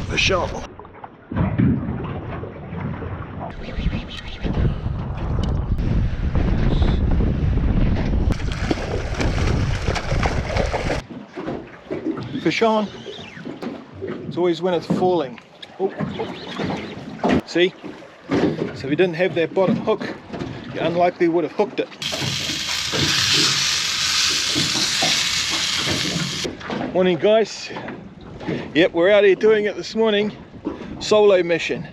Fish on. Fish on. It's always when it's falling. Oh. See? So if you didn't have that bottom hook, you unlikely would have hooked it. Morning guys. Yep, we're out here doing it this morning. Solo mission.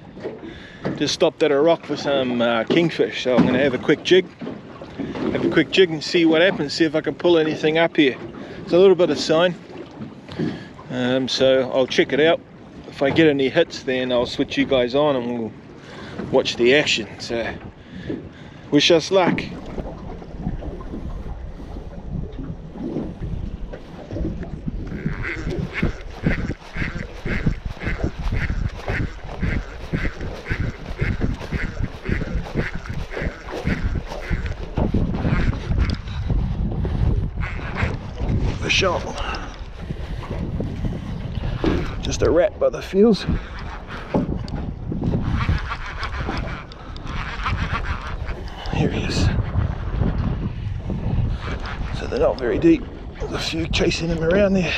Just stopped at a rock for some kingfish, so I'm going to have a quick jig. And see what happens, see if I can pull anything up here. It's a little bit of sign. So I'll check it out. If I get any hits, then I'll switch you guys on and we'll watch the action. So wish us luck. Fish on. Just a rat by the feels. Here he is. So they're not very deep. There's a few chasing him around there.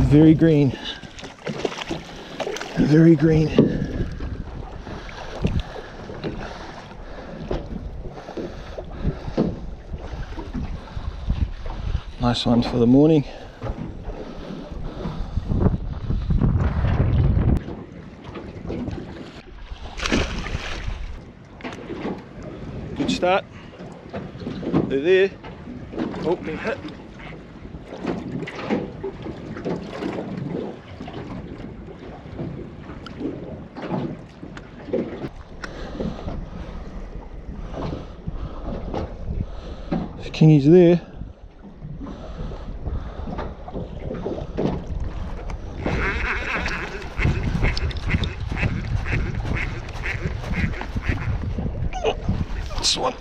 Very green. Very green. Nice one for the morning. Good start. They're there. Oh, been hit. Kingy's there. This one.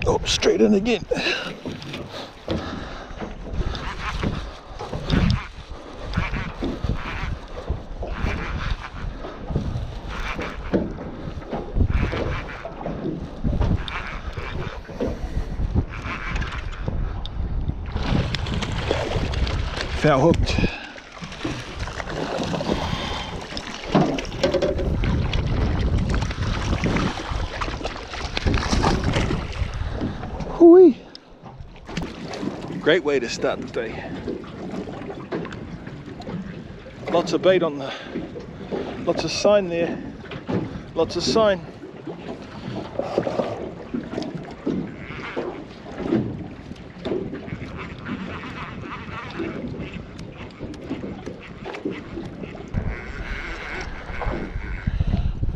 Oh, straight in again. Foul hooked. Hooey. Great way to start the day. Lots of bait on the, lots of sign there. Lots of sign.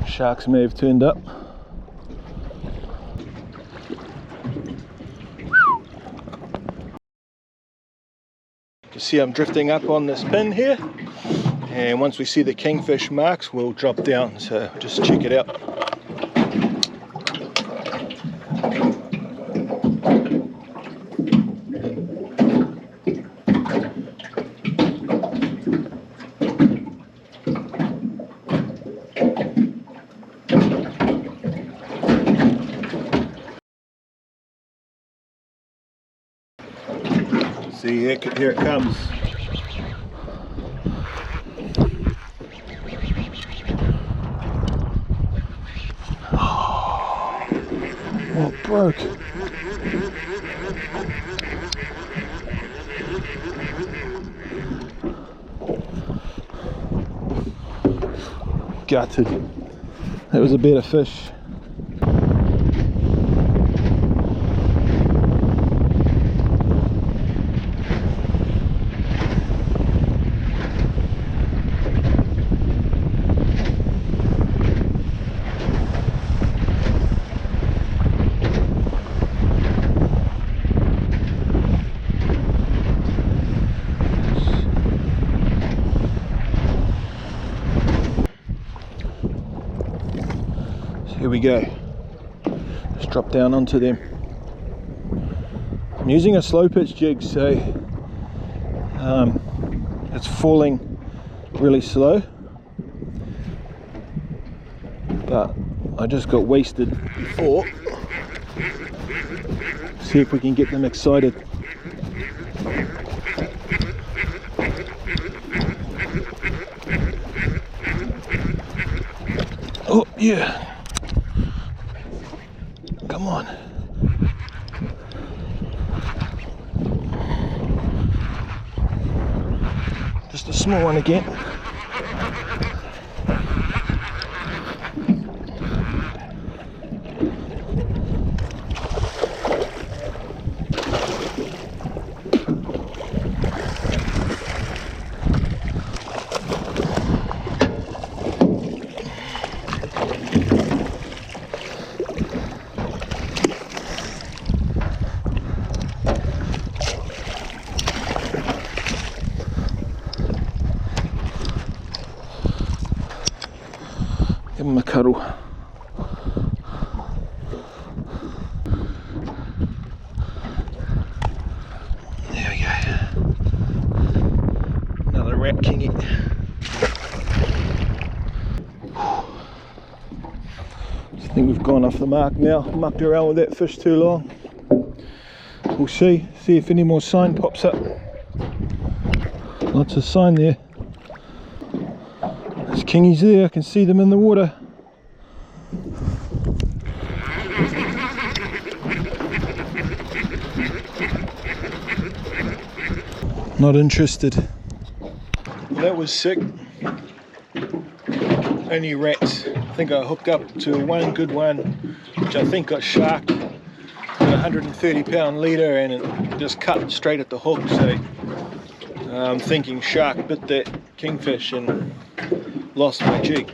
Sharks may have turned up. You can see I'm drifting up on this pin here, and once we see the kingfish marks we'll drop down, so just check it out. See, here it comes. Oh, it broke. Gutted. That was a better fish. Here we go. Just drop down onto them. I'm using a slow pitch jig, so it's falling really slow, but I just got wasted before. See if we can get them excited. Oh yeah. Come on. Just a small one again. Give him a cuddle. There we go. Another rat kingy. I think we've gone off the mark now. Mucked around with that fish too long. We'll see if any more sign pops up. Lots of sign there. There's kingies there, I can see them in the water. Not interested. Well, that was sick. Only rats. I think I hooked up to one good one, which I think got sharked. A 130-pound leader, and it just cut straight at the hook. So I'm thinking shark bit that kingfish and lost my jig.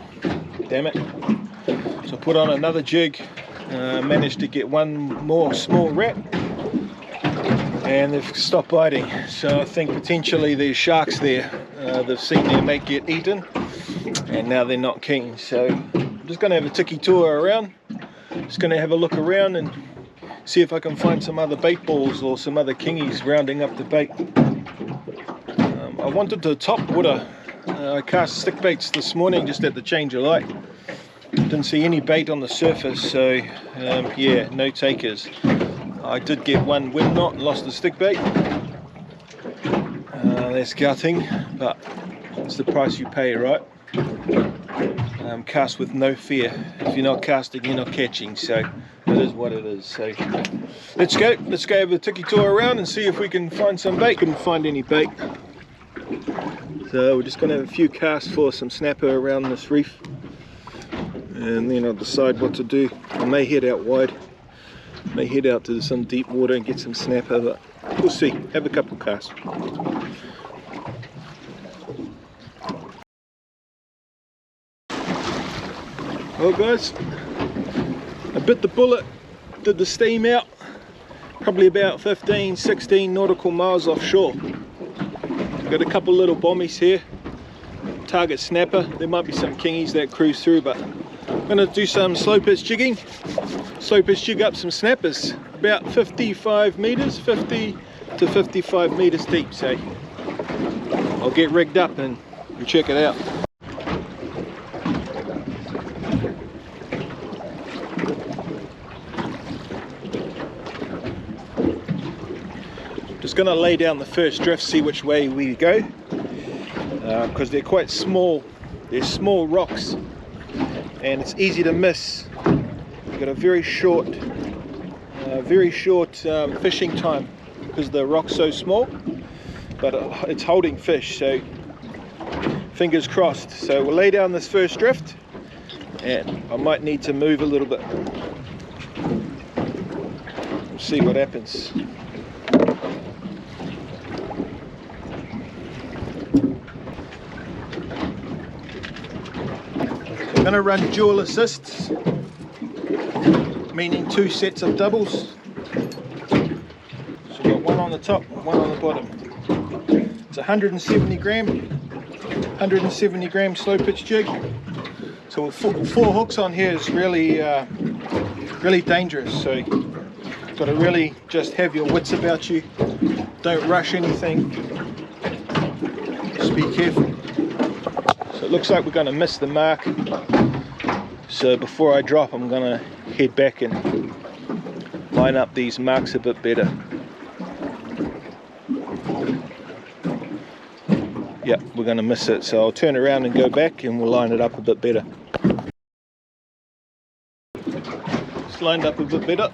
Damn it. So I put on another jig, managed to get one more small rat, and they've stopped biting. So I think potentially there's sharks there. They've seen their mate get eaten, and now they're not keen. So I'm just going to have a tiki tour around. Just going to have a look around and see if I can find some other bait balls or some other kingies rounding up the bait. I wanted to top water. I cast stick baits this morning just at the change of light. Didn't see any bait on the surface, so yeah, no takers. I did get one wind knot and lost the stick bait. That's gutting, but it's the price you pay, right? Cast with no fear. If you're not casting, you're not catching, so it is what it is. So let's go have a tiki tour around and see if we can find some bait. Couldn't find any bait, so we're just going to have a few casts for some snapper around this reef, and then I'll decide what to do. I may head out wide, may head out to some deep water and get some snapper, but we'll see. Have a couple casts. Well guys, I bit the bullet, did the steam out, probably about 15-16 nautical miles offshore. Got a couple little bombies here, target snapper. There might be some kingies that cruise through, but I'm going to do some slow pitch jigging. Slow pitch jig up some snappers, about 55 meters, 50 to 55 meters deep. So I'll get rigged up and check it out. Just just going to lay down the first drift, see which way we go, because they're quite small. They're small rocks and it's easy to miss. You've got a very short fishing time because the rock's so small, but it's holding fish, so fingers crossed. So we'll lay down this first drift and I might need to move a little bit. We'll see what happens. I'm going to run dual assists, meaning 2 sets of doubles. So we've got one on the top, one on the bottom. It's 170 gram slow pitch jig. So with 4 hooks on here is really dangerous. So you've got to really just have your wits about you. Don't rush anything. Just be careful. So it looks like we're going to miss the mark. So before I drop, I'm going to head back and line up these marks a bit better. Yep, we're going to miss it, so I'll turn around and go back and we'll line it up a bit better. It's lined up a bit better.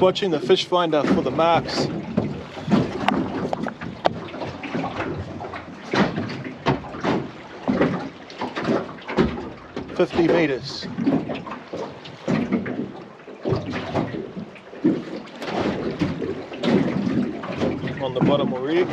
Watching the fish finder for the marks. $50 meters. On the bottom already.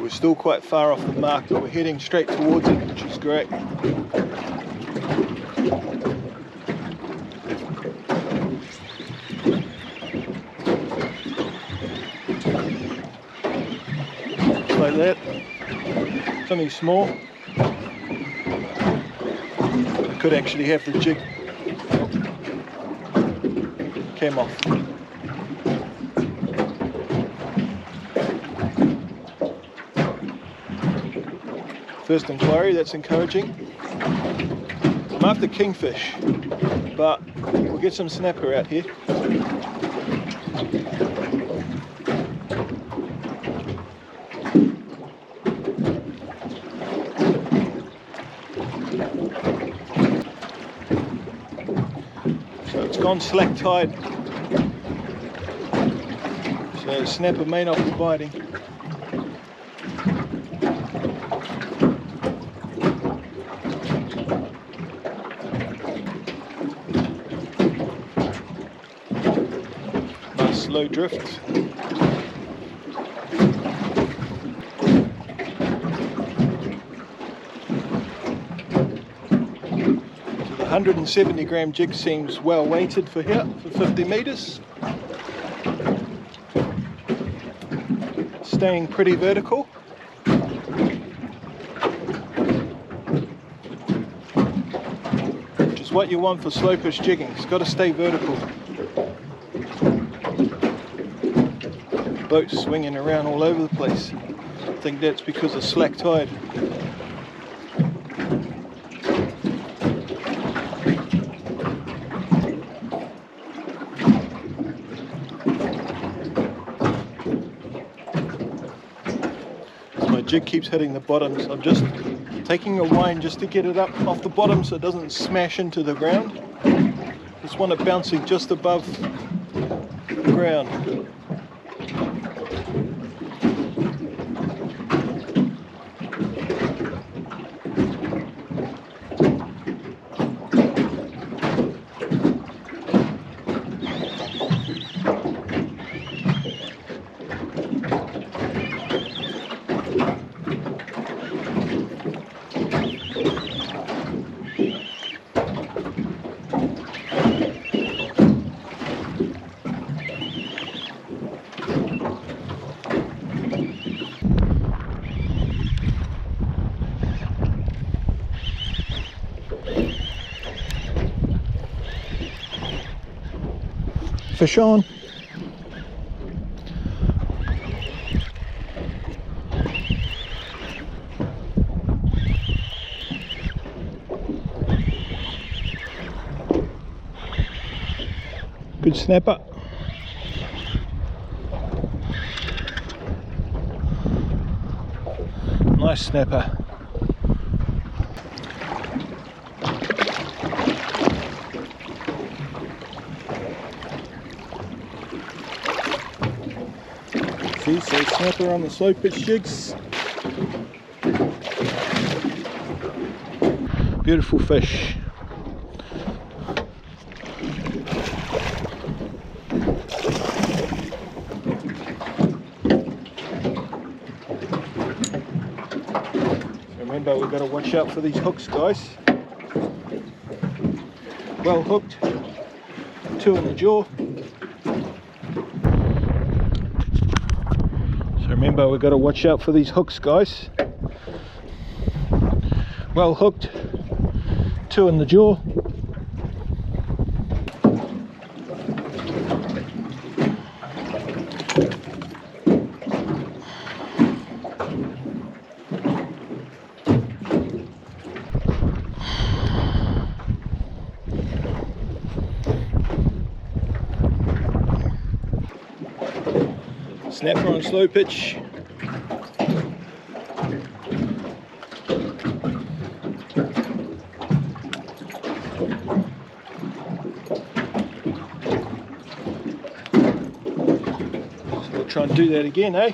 Still quite far off the mark, but we're heading straight towards it, which is great. Just like that. Something small. I could actually have the jig. Came off. First inquiry, that's encouraging. I'm after kingfish, but we'll get some snapper out here. So it's gone slack tide, so snapper may not be biting. Low drift. To the 170 gram jig seems well weighted for here, for 50 meters. Staying pretty vertical. Which is what you want for slow pitch jigging. It's got to stay vertical. Boats swinging around all over the place. I think that's because of slack tide. So my jig keeps hitting the bottom, so I'm just taking a wind just to get it up off the bottom so it doesn't smash into the ground. Just want it bouncing just above the ground. Fish on. Good snapper. Nice snapper. See, so snapper on the slow pitch jigs. Beautiful fish. Remember, we've got to watch out for these hooks, guys. Well hooked, 2 in the jaw. So remember, we've got to watch out for these hooks, guys. Well hooked, 2 in the jaw. Snapper on slow pitch. So we'll try and do that again, eh?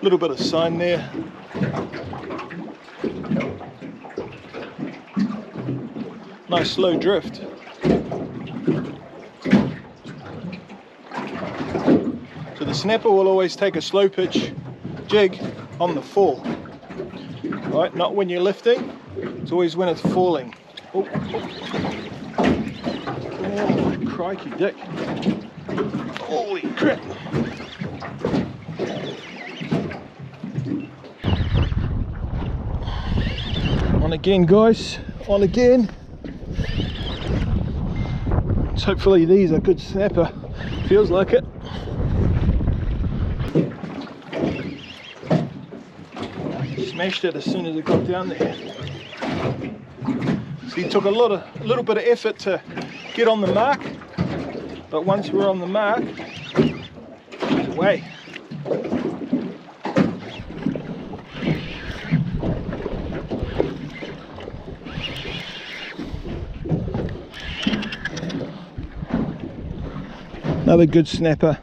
Little bit of sign there. Nice slow drift. So the snapper will always take a slow pitch jig on the fall. Right, not when you're lifting, it's always when it's falling. Oh, crikey dick. Holy crap. On again, guys, on again. So hopefully these are good snapper, feels like it. Smashed it as soon as it got down there. So it took a little bit of effort to get on the mark, but once we're on the mark, it's away. Another good snapper.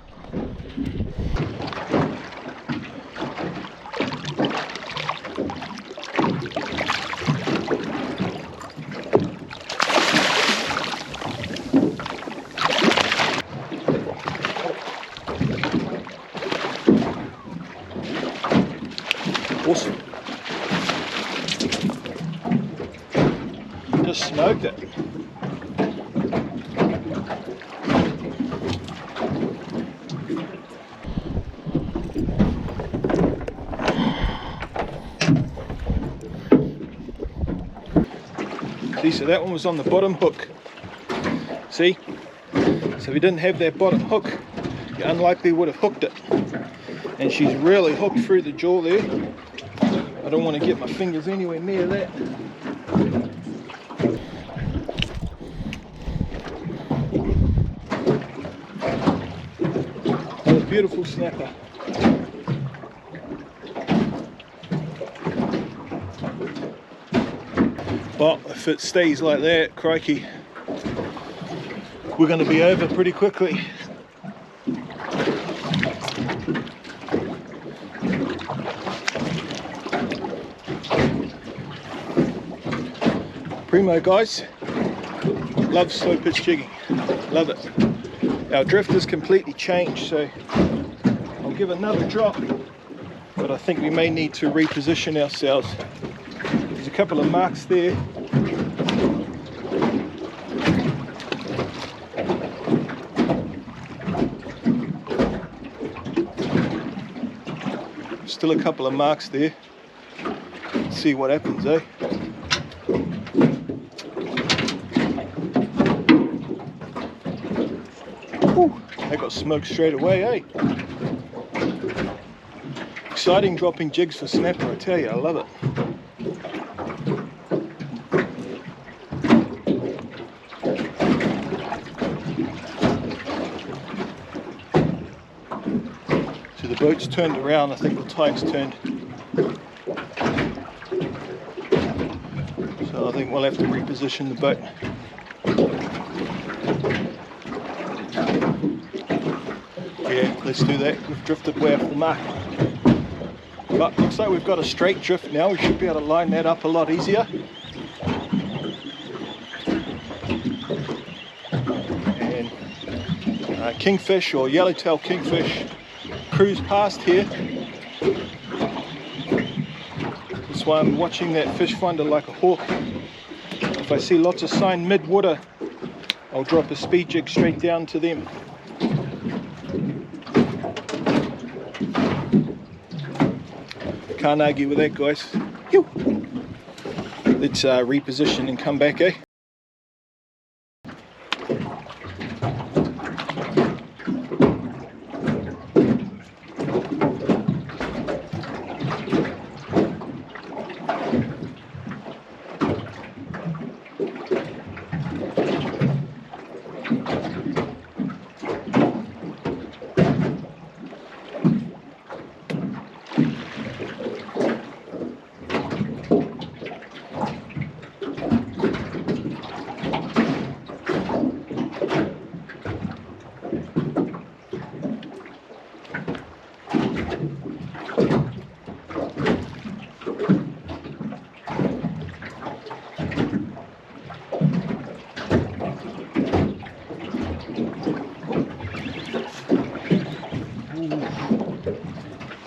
Awesome. Just smoked it. See, so that one was on the bottom hook. See? So if you didn't have that bottom hook, you unlikely would have hooked it. And she's really hooked through the jaw there. I don't want to get my fingers anywhere near that. What a beautiful snapper. But if it stays like that, crikey, we're going to be over pretty quickly. Primo, guys. Love slow pitch jigging. Love it. Our drift has completely changed, so I'll give another drop, but I think we may need to reposition ourselves. There's a couple of marks there. Still a couple of marks there. Let's see what happens, eh? Ooh, they got smoked straight away, eh? Exciting dropping jigs for snapper, I tell you, I love it. So the boat's turned around, I think the tide's turned. So I think we'll have to reposition the boat. Yeah, let's do that. We've drifted way off the mark. But looks like we've got a straight drift now. We should be able to line that up a lot easier. And kingfish or yellowtail kingfish cruise past here. That's why I'm watching that fish finder like a hawk. If I see lots of sign mid-water, I'll drop a speed jig straight down to them. Can't argue with that, guys. Let's reposition and come back, eh?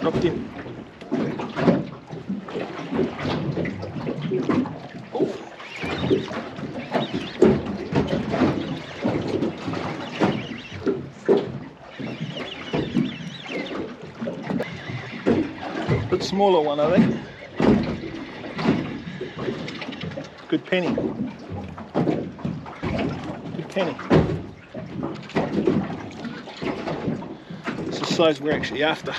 Dropped him. Oh. Bit smaller one, I think. Good penny. Good penny. It's the size we're actually after.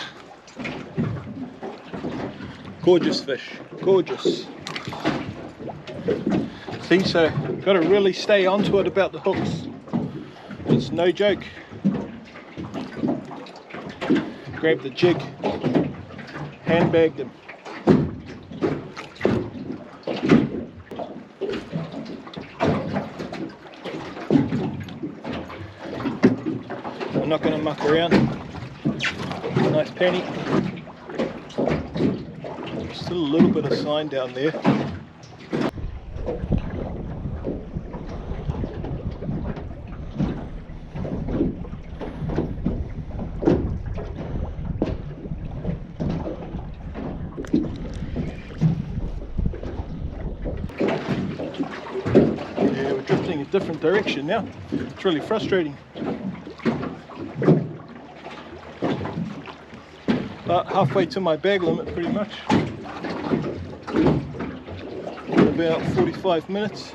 Gorgeous fish, gorgeous. See, so got to really stay onto it about the hooks. It's no joke. Grab the jig, handbagged him. I'm not going to muck around. Nice penny. Still a little bit of sign down there. Yeah, we're drifting a different direction now. It's really frustrating. About halfway to my bag limit pretty much. About 45 minutes.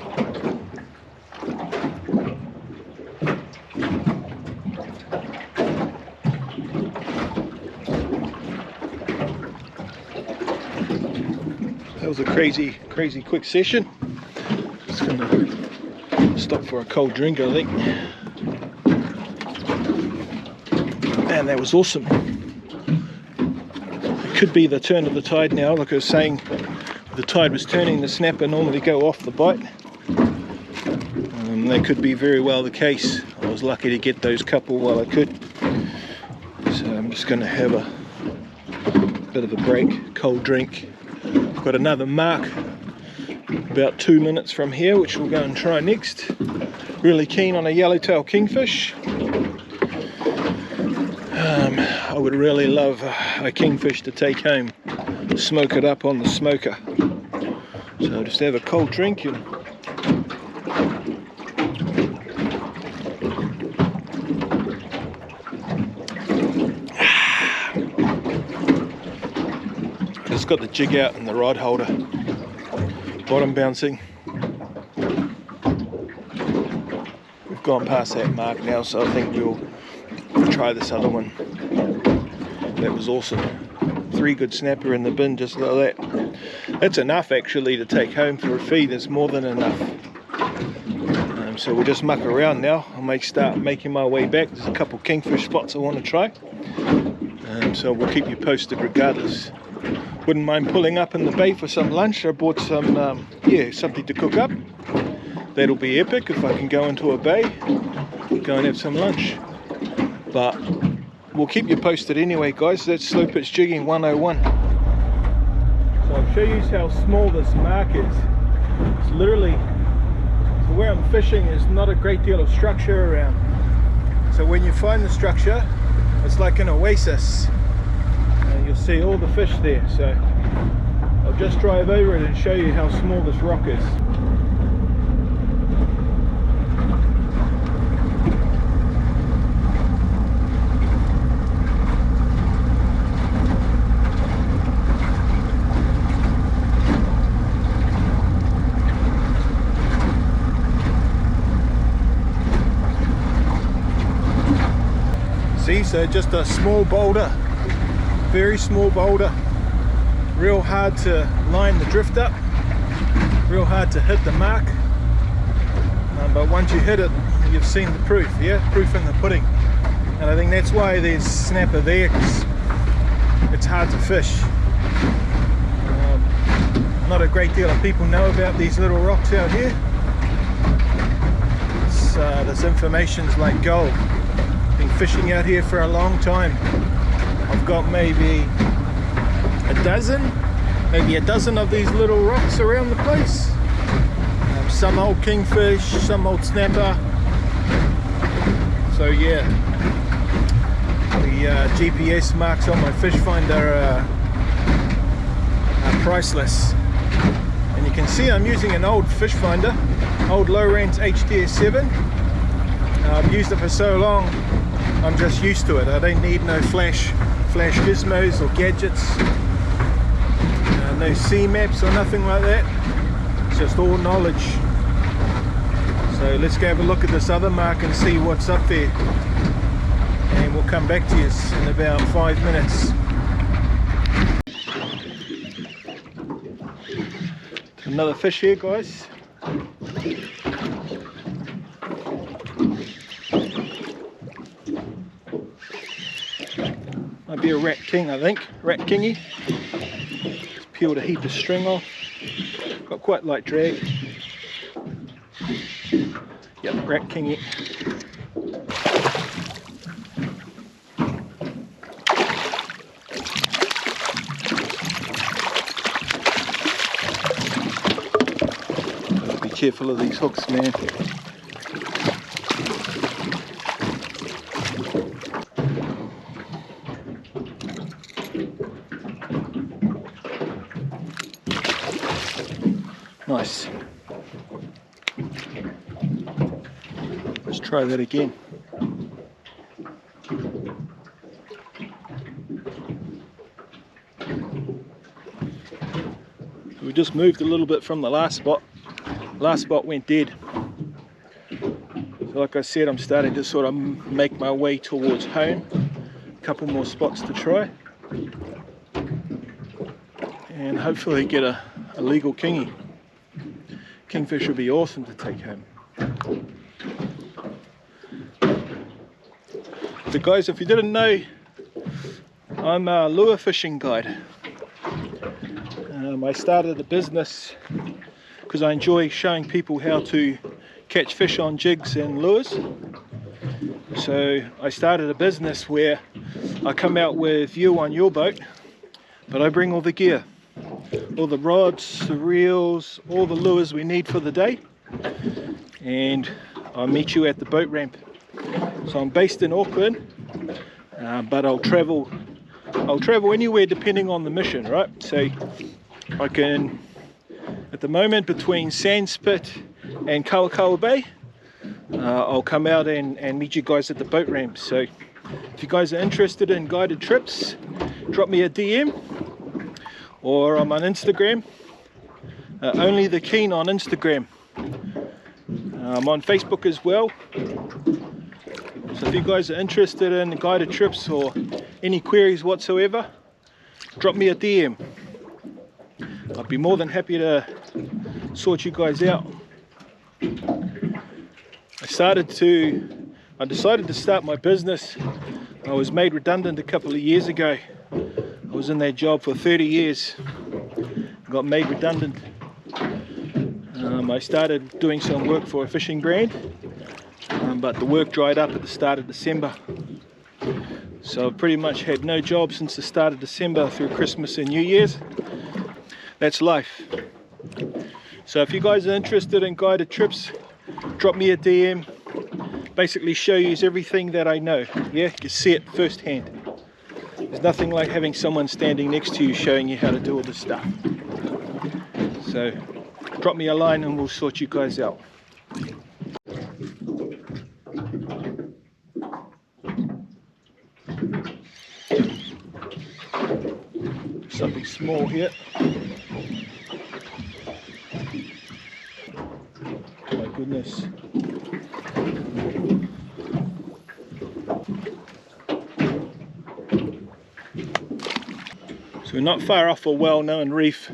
That was a crazy quick session. Just gonna stop for a cold drink, I think. Man, that was awesome. It could be the turn of the tide now, like I was saying. The tide was turning, the snapper normally go off the bite. That could be very well the case. I was lucky to get those couple while I could. So I'm just going to have a bit of a break, cold drink. I've got another mark about 2 minutes from here, which we'll go and try next. Really keen on a yellowtail kingfish. I would really love a kingfish to take home, smoke it up on the smoker. So I'll just have a cold drink and It's got the jig out and the rod holder, bottom bouncing. We've gone past that mark now, so I think we'll try this other one. That was awesome. 3 good snapper in the bin just like that. That's enough actually to take home for a feed. It's more than enough. So we'll just muck around now. I may start making my way back. There's a couple kingfish spots I want to try. So we'll keep you posted regardless. Wouldn't mind pulling up in the bay for some lunch. I bought some, something to cook up. That'll be epic if I can go into a bay, go and have some lunch. But we'll keep you posted anyway, guys. That's slow pitch jigging 101. So I'll show you how small this mark is. It's literally, so where I'm fishing is not a great deal of structure around. So when you find the structure, it's like an oasis. And you'll see all the fish there. So I'll just drive over it and show you how small this rock is. See, so just a small boulder, very small boulder, real hard to line the drift up, real hard to hit the mark, but once you hit it, you've seen the proof, yeah, proof in the pudding. And I think that's why there's snapper there, because it's hard to fish. Not a great deal of people know about these little rocks out here. This information's like gold. Been fishing out here for a long time. I've got maybe a dozen of these little rocks around the place. Some old kingfish, some old snapper. So yeah, the GPS marks on my fish finder are priceless. And you can see I'm using an old fish finder, old Lowrance HDS7. I've used it for so long, I'm just used to it. I don't need no flash gizmos or gadgets, no sea maps or nothing like that. It's just all knowledge. So let's go have a look at this other mark and see what's up there, and we'll come back to you in about 5 minutes. Another fish here, guys. Might be a rat king, I think. Rat kingy. Just peeled a heap of string off. Got quite light drag. Yep, rat kingy. Be careful of these hooks, man. Nice. Let's try that again. We just moved a little bit from the last spot. Last spot went dead. So like I said, I'm starting to sort of make my way towards home. A couple more spots to try. And hopefully get a legal kingy. Kingfish would be awesome to take home. So guys, if you didn't know, I'm a lure fishing guide. I started a business because I enjoy showing people how to catch fish on jigs and lures. So I started a business where I come out with you on your boat, but I bring all the gear. All the rods, the reels, all the lures we need for the day, and I'll meet you at the boat ramp. So I'm based in Auckland, but I'll travel anywhere depending on the mission, right? So I can, at the moment, between Sandspit and Kawakawa Bay, I'll come out and meet you guys at the boat ramp. So if you guys are interested in guided trips, drop me a DM. or I'm on Instagram, Only the Keen on Instagram. I'm on Facebook as well. So if you guys are interested in guided trips or any queries whatsoever, drop me a DM. I'd be more than happy to sort you guys out. I decided to start my business. I was made redundant a couple of years ago. I was in that job for 30 years. Got made redundant. I started doing some work for a fishing brand, but the work dried up at the start of December. So I've pretty much had no job since the start of December through Christmas and New Year's. That's life. So if you guys are interested in guided trips, drop me a DM. Basically show you everything that I know. Yeah, you can see it firsthand. There's nothing like having someone standing next to you showing you how to do all this stuff. So drop me a line and we'll sort you guys out. Something small here. My goodness. So we're not far off a well-known reef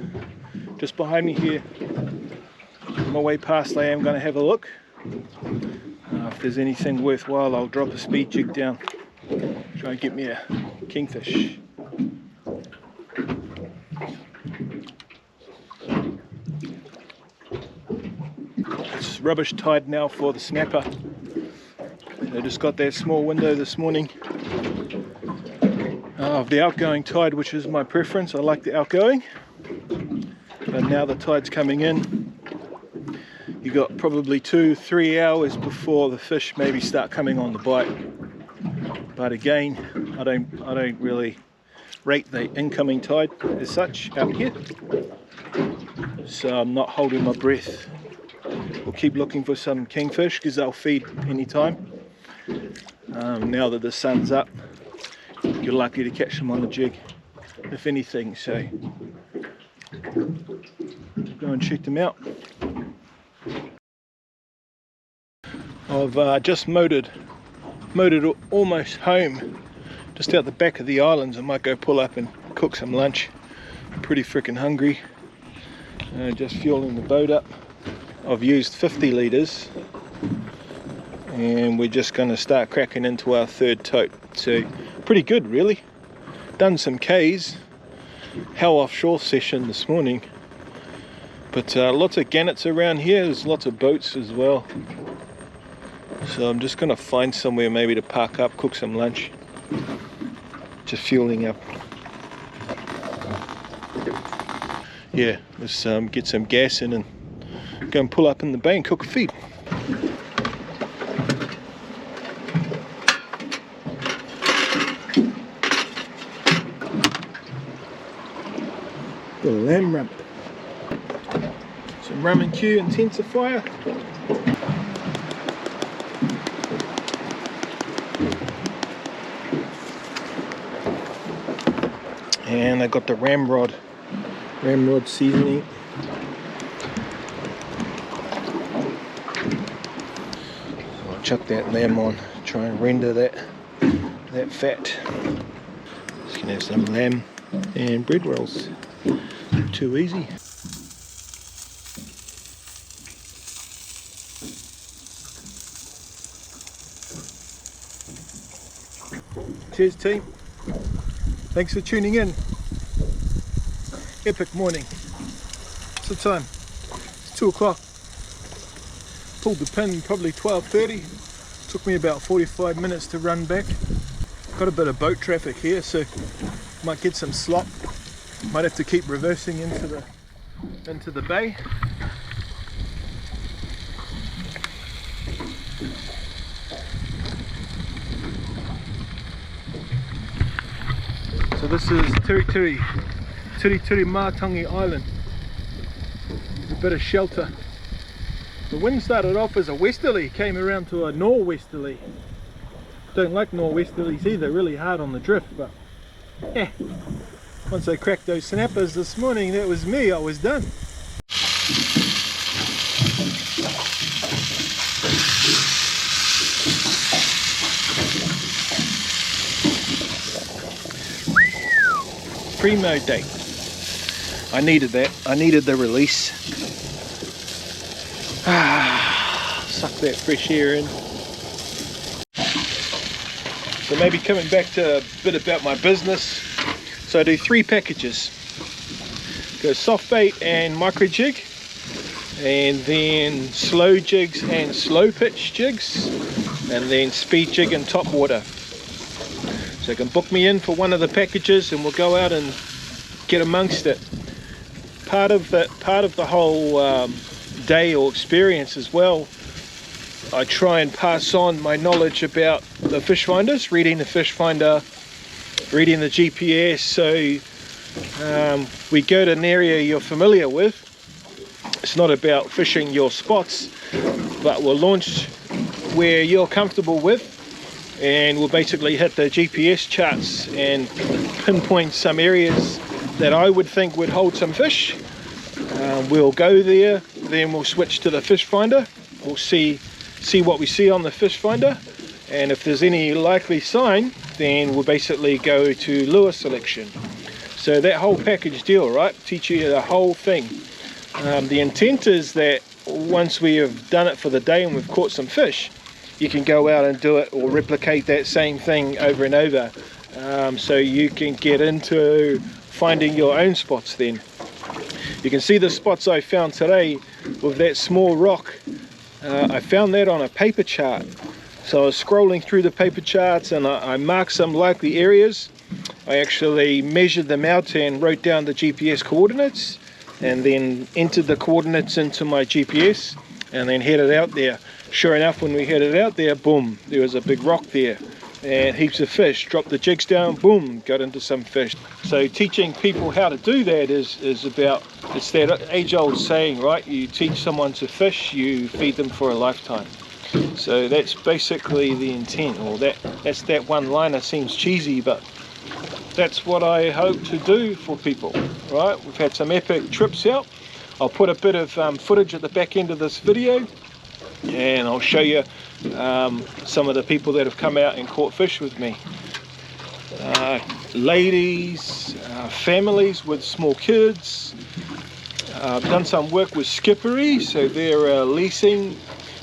just behind me here. On my way past I am going to have a look. If there's anything worthwhile, I'll drop a speed jig down. Try and get me a kingfish. It's rubbish tide now for the snapper. They just got that small window this morning of the outgoing tide, which is my preference. I like the outgoing, but now the tide's coming in. You got probably 2-3 hours before the fish maybe start coming on the bite. But again, I don't really rate the incoming tide as such out here, so I'm not holding my breath. We'll keep looking for some kingfish because they'll feed anytime. Now that the sun's up, you're likely to catch them on the jig, if anything. So go and check them out. I've just motored almost home, just out the back of the islands. I might go pull up and cook some lunch. I'm pretty freaking hungry. Just fueling the boat up. I've used 50 litres and we're just going to start cracking into our third tote. So pretty good really. Done some Ks, hell offshore session this morning, but lots of gannets around here. There's lots of boats as well. So I'm just going to find somewhere maybe to park up, cook some lunch. Just fueling up. Yeah, let's get some gas in and go and pull up in the bay and cook a feed. The lamb rump. Some rum and Q intensifier. And I got the ramrod seasoning. So I'll chuck that lamb on, try and render that fat. Just gonna have some lamb and bread rolls. Too easy. Cheers team. Thanks for tuning in. Epic morning. What's the time? It's 2 o'clock. Pulled the pin probably 12:30. Took me about 45 minutes to run back. Got a bit of boat traffic here, so might get some slop. Might have to keep reversing into the bay. So this is Tiri Mātangi Island. There's a bit of shelter. The wind started off as a westerly, came around to a nor'westerly. Don't like nor'westerlies either, really hard on the drift, but yeah, Once I cracked those snappers this morning, that was me, I was done. Primo day. I needed that. I needed the release. Suck that fresh air in. So maybe coming back to a bit about my business. So I do 3 packages. Go soft bait and micro jig, and then slow jigs and slow pitch jigs, and then speed jig and top water. So you can book me in for one of the packages and we'll go out and get amongst it. Part of the whole day or experience as well, I try and pass on my knowledge about the fish finders, reading the fish finder, reading the GPS. So we go to an area you're familiar with. It's not about fishing your spots, but we'll launch where you're comfortable with, and we'll basically hit the GPS charts and pinpoint some areas that I would think would hold some fish. We'll go there, then we'll switch to the fish finder. We'll see what we see on the fish finder, and if there's any likely sign, then we'll basically go to lure selection. So that whole package deal, right, teach you the whole thing. The intent is that once we have done it for the day and we've caught some fish, you can go out and do it or replicate that same thing over and over, so you can get into finding your own spots. Then you can see the spots I found today with that small rock. I found that on a paper chart. So I was scrolling through the paper charts and I marked some likely areas. I actually measured them out and wrote down the GPS coordinates, and then entered the coordinates into my GPS and then headed out there. Sure enough, when we headed out there, boom, there was a big rock there and heaps of fish. Dropped the jigs down, boom, got into some fish. So teaching people how to do that is about, it's that age-old saying, right? You teach someone to fish, you feed them for a lifetime. So that's basically the intent, or that's that one liner. Seems cheesy, but that's what I hope to do for people, right? We've had some epic trips out. I'll put a bit of footage at the back end of this video, and I'll show you some of the people that have come out and caught fish with me. Ladies, families with small kids. I've done some work with Skippery, so they're leasing.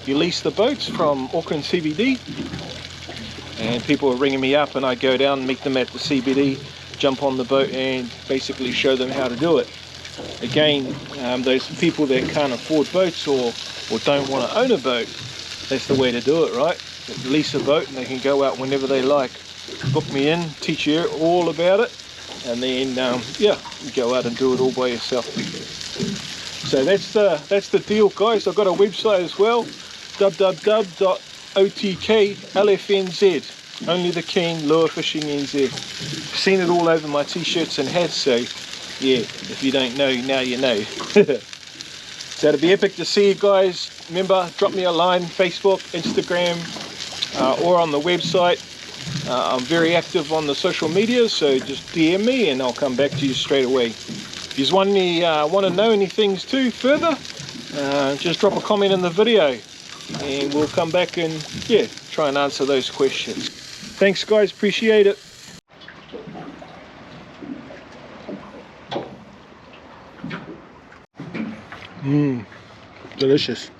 You lease the boats from Auckland CBD, and people are ringing me up and I go down and meet them at the CBD, jump on the boat and basically show them how to do it. Again, those people that can't afford boats or don't want to own a boat, that's the way to do it, right? Lease a boat and they can go out whenever they like. Book me in, teach you all about it, and then yeah, you go out and do it all by yourself. So that's the deal, guys. I've got a website as well, www.OTKLFNZ, Only the King Lure Fishing NZ. Seen it all over my t-shirts and hats, so yeah, if you don't know, now you know. So it'd be epic to see you guys. Remember, drop me a line, Facebook, Instagram, or on the website. I'm very active on the social media, so just DM me and I'll come back to you straight away. If you want to know anything too further, just drop a comment in the video and we'll come back and yeah, try and answer those questions. Thanks guys, appreciate it. Delicious.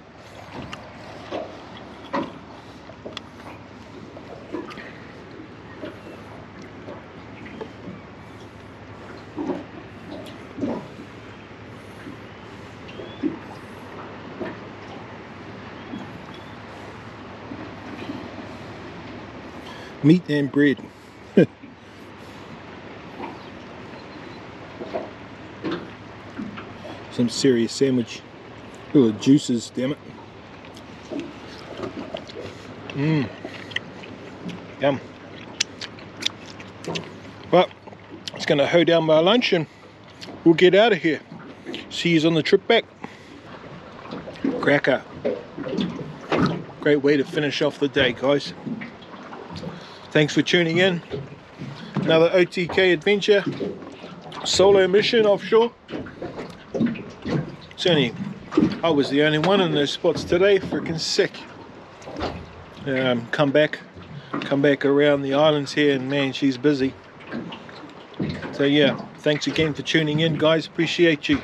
Meat and bread. Some serious sandwich. Oh, the juices, damn it. Yum. Well, it's going to hoe down my lunch and we'll get out of here. See you on the trip back. Cracker. Great way to finish off the day, guys. Thanks for tuning in. Another OTK adventure. solo mission offshore. I was the only one in those spots today. Freaking sick. Come back around the islands here, and man, she's busy. So yeah, thanks again for tuning in, guys. Appreciate you.